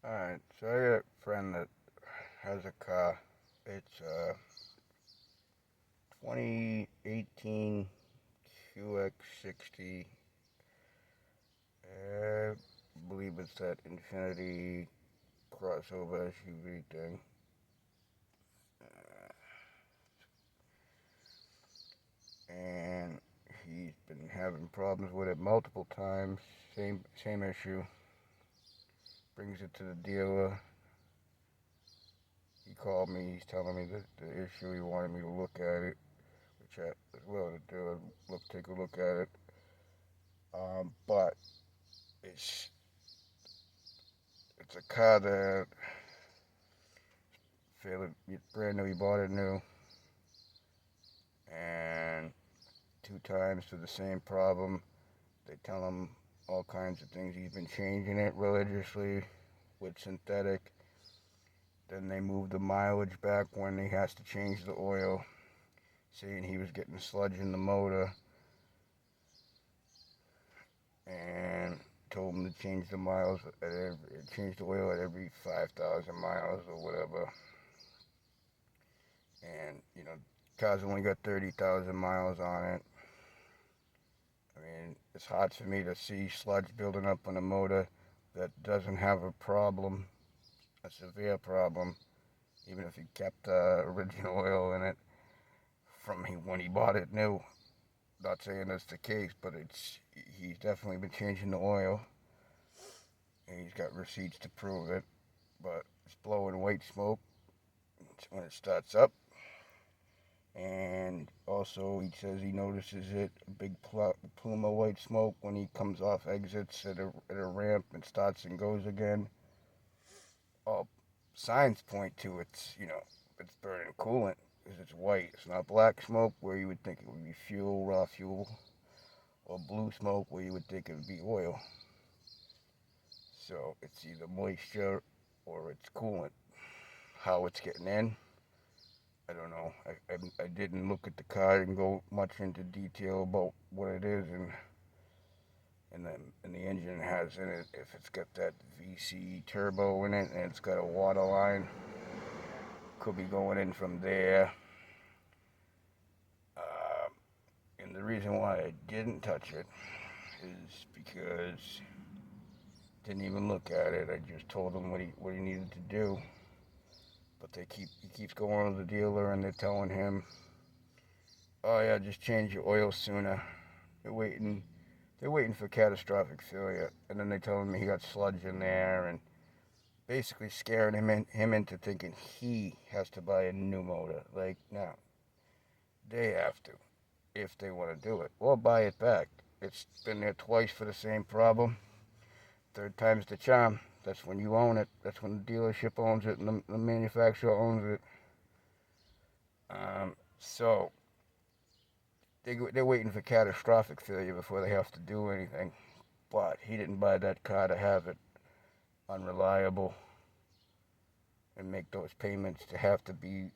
Alright, so I got a friend that has a car. It's a 2018 QX60. I believe it's that Infinity crossover SUV thing. And he's been having problems with it multiple times. Same issue. Brings it to the dealer. He called me. He's telling me the issue. He wanted me to look at it, which I was willing to do. Take a look at it. But it's it's a car that fairly brand new. He bought it new, and two times for the same problem. They tell him all kinds of things. He's been changing it religiously with synthetic. Then they move the mileage back when he has to change the oil, saying he was getting sludge in the motor, and told him to change the miles change the oil at every 5,000 miles or whatever. And car's only got 30,000 miles on it. I mean, it's hard for me to see sludge building up on a motor that doesn't have a problem, a severe problem, even if he kept original oil in it from when he bought it new. Not saying that's the case, but he's definitely been changing the oil, and he's got receipts to prove it. But it's blowing white smoke when it starts up. And also, he says he notices a big plume of white smoke when he comes off exits at a ramp and starts and goes again. All signs point to it's burning coolant because it's white. It's not black smoke where you would think it would be fuel, raw fuel, or blue smoke where you would think it would be oil. So it's either moisture or it's coolant. How it's getting in, I don't know. I didn't look at the car and go much into detail about what it is and the engine has in it. If it's got that VC turbo in it and it's got a water line, could be going in from there. Uh, and the reason why I didn't touch it is because I didn't even look at it. I just told him what he needed to do. But he keeps going to the dealer and they're telling him, oh yeah, just change your oil sooner. They're waiting. They're waiting for catastrophic failure, and then they tell him he got sludge in there, and basically scaring him into thinking he has to buy a new motor. Like, no, they have to if they want to do it, or buy it back. It's been there twice for the same problem. Third time's the charm. That's when you own it. That's when the dealership owns it and the manufacturer owns it. So they're waiting for catastrophic failure before they have to do anything. But he didn't buy that car to have it unreliable and make those payments to have to be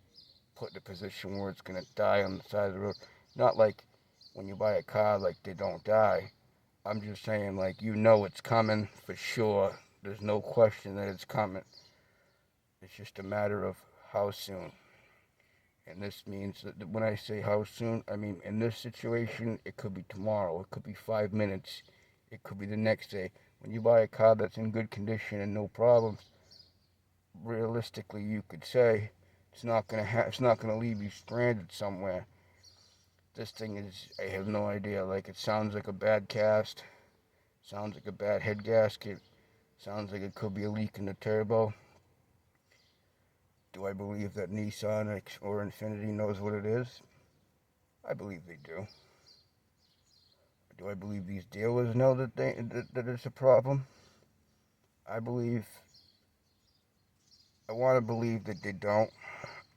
put in a position where it's going to die on the side of the road. Not like when you buy a car, like they don't die. I'm just saying, like, it's coming for sure. There's no question that it's coming. It's just a matter of how soon. And this means that when I say how soon, I mean in this situation, it could be tomorrow, it could be 5 minutes, it could be the next day. When you buy a car that's in good condition and no problems, realistically, you could say it's not gonna leave you stranded somewhere. This thing is, I have no idea. Like, it sounds like a bad cast, sounds like a bad head gasket, sounds like it could be a leak in the turbo. Do I believe that Nissan or Infinity knows what it is? I believe they do. Do I believe these dealers know that it's a problem? I believe. I want to believe that they don't.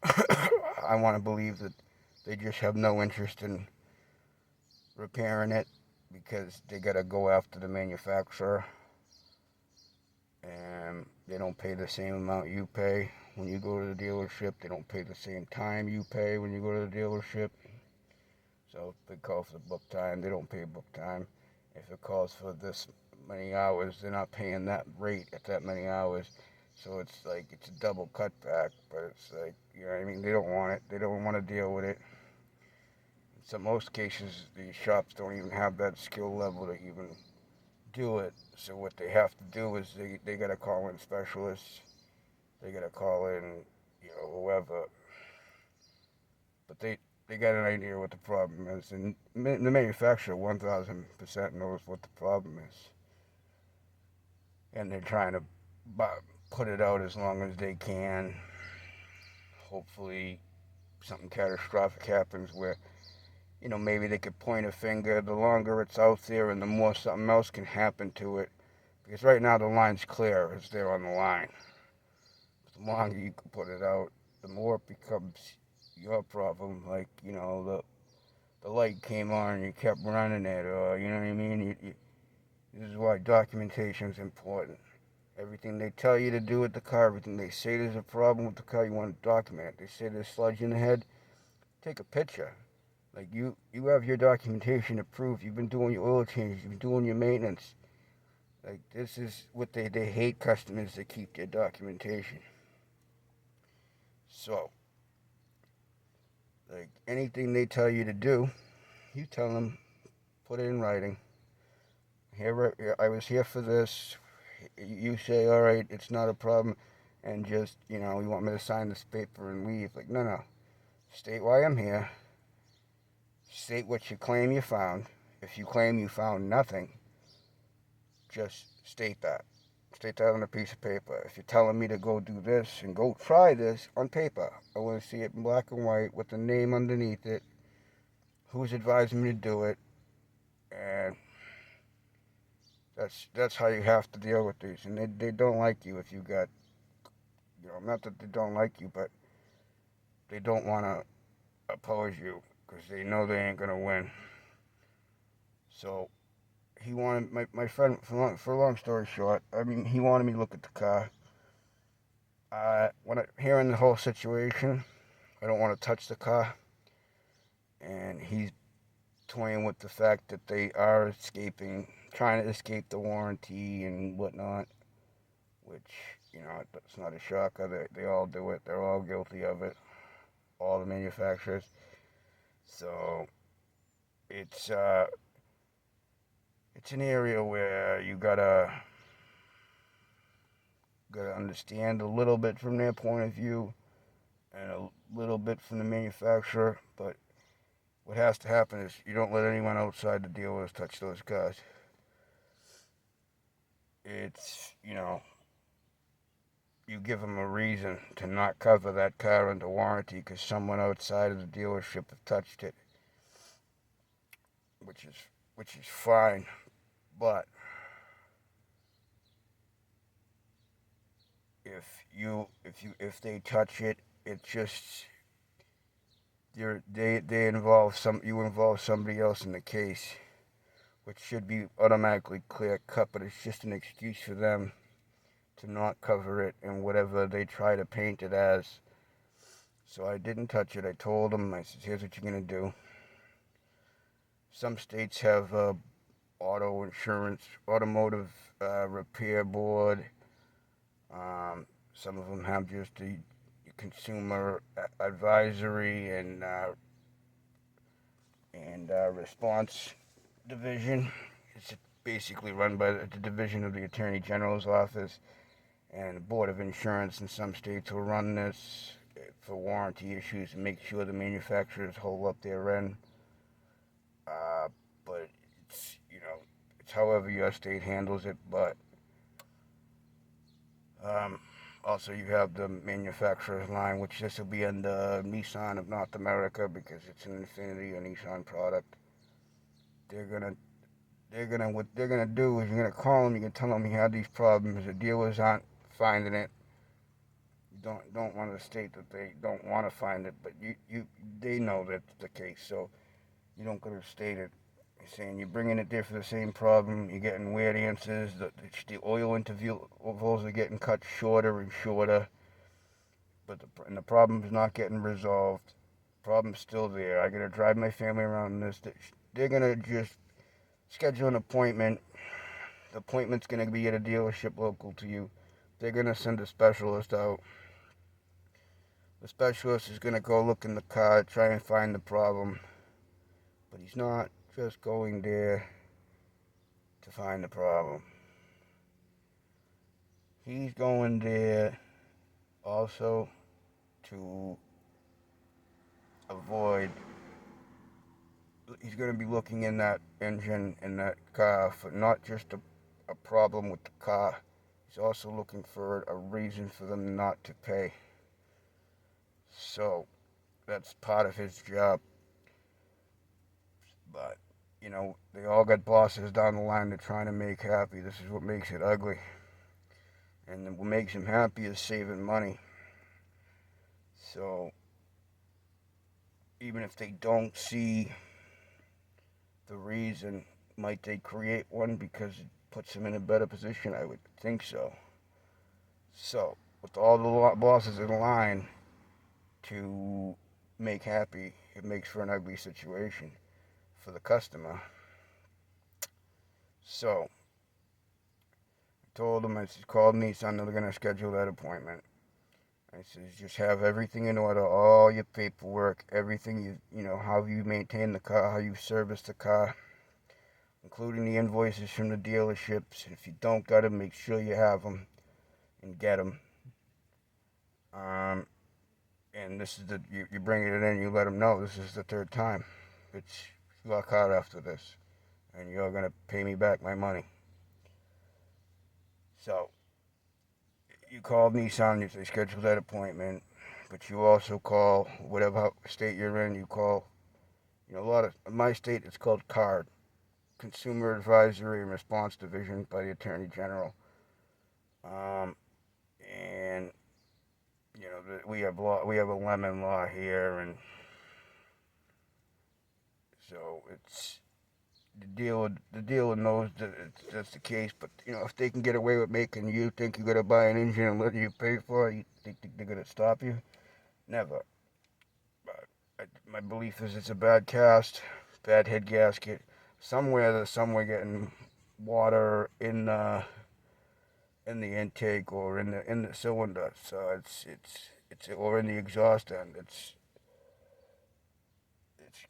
I want to believe that they just have no interest in repairing it because they gotta go after the manufacturer, and they don't pay the same amount you pay when you go to the dealership. They don't pay the same time you pay when you go to the dealership. So if they call for the book time, they don't pay book time. If it calls for this many hours, they're not paying that rate at that many hours. So it's like it's a double cutback, but it's like, you know what I mean? They don't want it. They don't want to deal with it. In some most cases, the shops don't even have that skill level to even do it. So what they have to do is they gotta call in specialists. They gotta call in, whoever. But they got an idea what the problem is, and the manufacturer 1,000% knows what the problem is, and they're trying to put it out as long as they can. Hopefully, something catastrophic happens where maybe they could point a finger. The longer it's out there, and the more something else can happen to it. Because right now the line's clear, it's there on the line. But the longer you can put it out, the more it becomes your problem. Like, the light came on and you kept running it, or you know what I mean. This is why documentation is important. Everything they tell you to do with the car, everything they say there's a problem with the car, you want to document it. They say there's sludge in the head, take a picture. Like you have your documentation to prove you've been doing your oil changes, you've been doing your maintenance. Like this is what they hate customers that keep their documentation. So, like anything they tell you to do, you tell them, put it in writing. Here, I was here for this. You say, all right, it's not a problem, and just you want me to sign this paper and leave. Like, no. State why I'm here. State what you claim you found. If you claim you found nothing, just state that. State that on a piece of paper. If you're telling me to go do this and go try this on paper, I want to see it in black and white with the name underneath it, who's advising me to do it, and that's how you have to deal with these. And they don't like you if you got, not that they don't like you, but they don't want to oppose you because they know they ain't going to win. So he wanted, my friend, for a long story short, I mean, he wanted me to look at the car. When hearing the whole situation, I don't want to touch the car. And he's toying with the fact that they are trying to escape the warranty and whatnot, which, it's not a shocker. They all do it. They're all guilty of it, all the manufacturers. So it's an area where you gotta understand a little bit from their point of view and a little bit from the manufacturer, but what has to happen is you don't let anyone outside the dealers touch those cars. It's, you give them a reason to not cover that car under warranty because someone outside of the dealership have touched it, which is fine, but if they touch it, it's just they involve you involve somebody else in the case, which should be automatically clear cut, but it's just an excuse for them to not cover it and whatever they try to paint it as. So I didn't touch it. I told them, I said, here's what you're gonna do. Some states have automotive repair board. Some of them have just the consumer advisory and response division. It's basically run by the division of the Attorney General's office, and the Board of Insurance in some states will run this for warranty issues and make sure the manufacturers hold up their end. But it's it's however your state handles it. But also you have the manufacturer's line, which this will be under Nissan of North America because it's an Infiniti or Nissan product. What they're gonna do is you're gonna call them, you can tell them you have these problems, the dealers aren't finding it. You don't want to state that they don't want to find it, but they know that's the case, so you don't go to state it. You're saying you're bringing it there for the same problem, you're getting weird answers, the oil intervals are getting cut shorter and shorter, but the problem's not getting resolved. The problem's still there. I gotta drive my family around this. They're gonna just schedule an appointment. The appointment's gonna be at a dealership local to you. they're going to send a specialist out. The specialist is going to go look in the car, try and find the problem. But he's not just going there to find the problem. He's going there also to avoid, he's going to be looking in that engine, in that car, for not just a problem with the car. He's also looking for a reason for them not to pay. So, that's part of his job. But, they all got bosses down the line they're trying to make happy. This is what makes it ugly. And what makes him happy is saving money. So, even if they don't see the reason, might they create one because it puts them in a better position? I would think so. So, with all the bosses in line to make happy, it makes for an ugly situation for the customer. So, I told him, I said, called Nissan, they're going to schedule that appointment. I said, just have everything in order, all your paperwork, everything, how you maintain the car, how you service the car, including the invoices from the dealerships. If you don't got them, make sure you have them and get them. And this is you bring it in, you let them know this is the third time. It's your car after this, and you're going to pay me back my money. So, you called Nissan, they scheduled that appointment, but you also call whatever state you're in, you call, a lot of, in my state it's called CARD, Consumer Advisory and Response Division by the Attorney General. And, we have a lemon law here, and so it's, the dealer knows that that's the case, but if they can get away with making you think you're gonna buy an engine and let you pay for it, you think they're gonna stop you? Never. But my belief is it's a bad cast, bad head gasket. There's somewhere getting water in the intake or in the cylinder, so it's or in the exhaust end. It's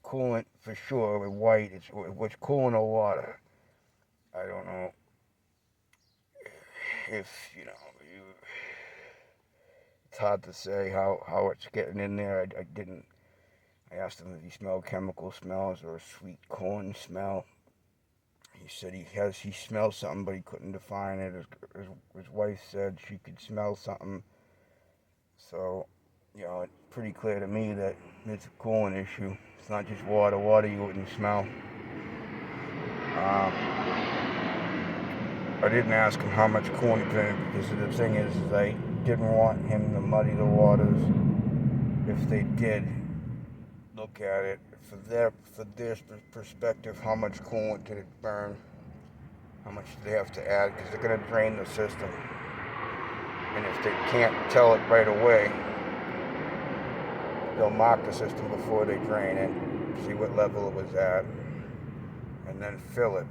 coolant for sure. With white, what's coolant or water. I don't know if it's hard to say how it's getting in there. I asked him if he smelled chemical smells or a sweet corn smell. He said he smelled something, but he couldn't define it. His wife said she could smell something. So, it's pretty clear to me that it's a coolant issue. It's not just water. Water you wouldn't smell. I didn't ask him how much coolant in it because the thing is I didn't want him to muddy the waters. If they did look at it for their perspective, how much coolant did it burn? How much do they have to add? Because they're going to drain the system. And if they can't tell it right away, they'll mark the system before they drain it, see what level it was at, and then fill it.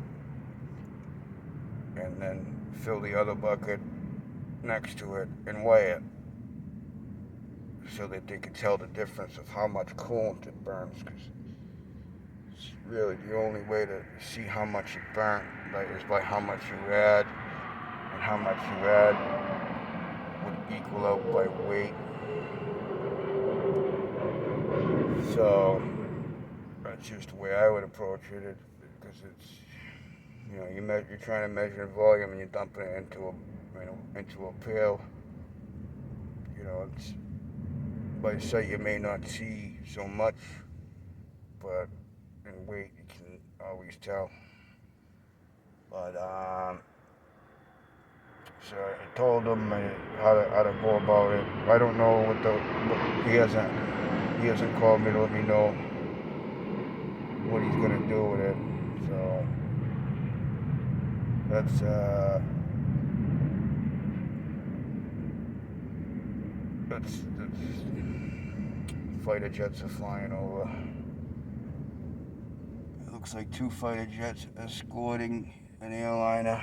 And then fill the other bucket next to it and weigh it so that they can tell the difference of how much coolant it burns, because it's really the only way to see how much it burnt is by how much you add, and how much you add would equal out by weight. So that's just the way I would approach it, because it's you're trying to measure volume and you're dumping it into a pail. It's by sight you may not see so much, but in weight you can always tell. But so I told him how to go about it. I don't know he hasn't called me to let me know what he's gonna do with it. So that's fighter jets are flying over. It looks like 2 fighter jets escorting an airliner.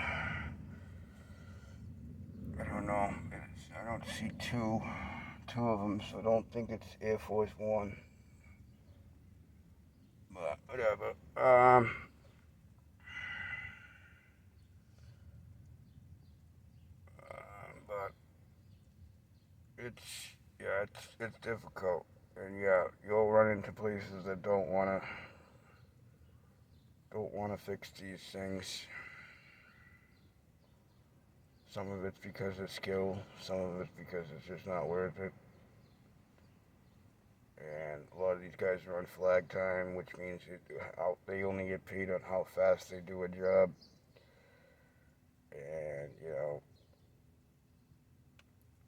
I don't know. don't see two of them, so I don't think it's Air Force One. But whatever. But it's yeah, it's difficult, and yeah, you'll run into places that don't wanna fix these things. Some of it's because of skill, some of it's because it's just not worth it. And a lot of these guys are on flag time, which means they only get paid on how fast they do a job. And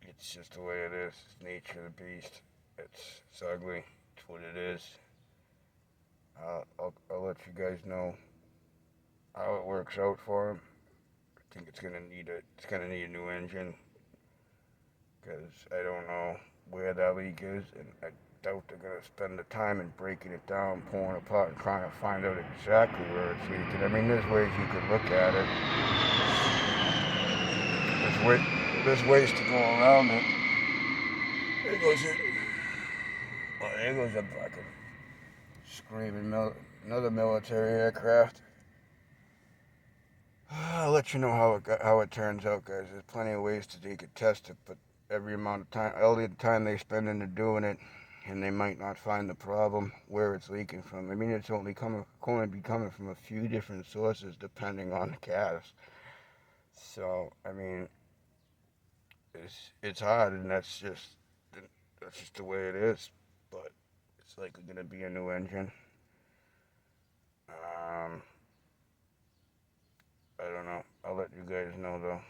it's just the way it is. It's nature of the beast. It's ugly. It's what it is. I'll let you guys know how it works out for him. I think it's gonna need a new engine because I don't know where that leak is, and I doubt they're gonna spend the time in breaking it down, pulling it apart, and trying to find out exactly where it's leaking. I mean, there's ways you could look at it. There's ways to go around it. There goes it. Oh, there goes a fucking screaming another military aircraft. I'll let you know how it turns out, guys. There's plenty of ways to take a test it, but every amount of time, all the time they spend into doing it, and they might not find the problem where it's leaking from. I mean, it's only going to be coming from a few different sources depending on the gas. So, I mean, it's hard, and that's just the way it is. But it's likely going to be a new engine. Um, I don't know. I'll let you guys know though.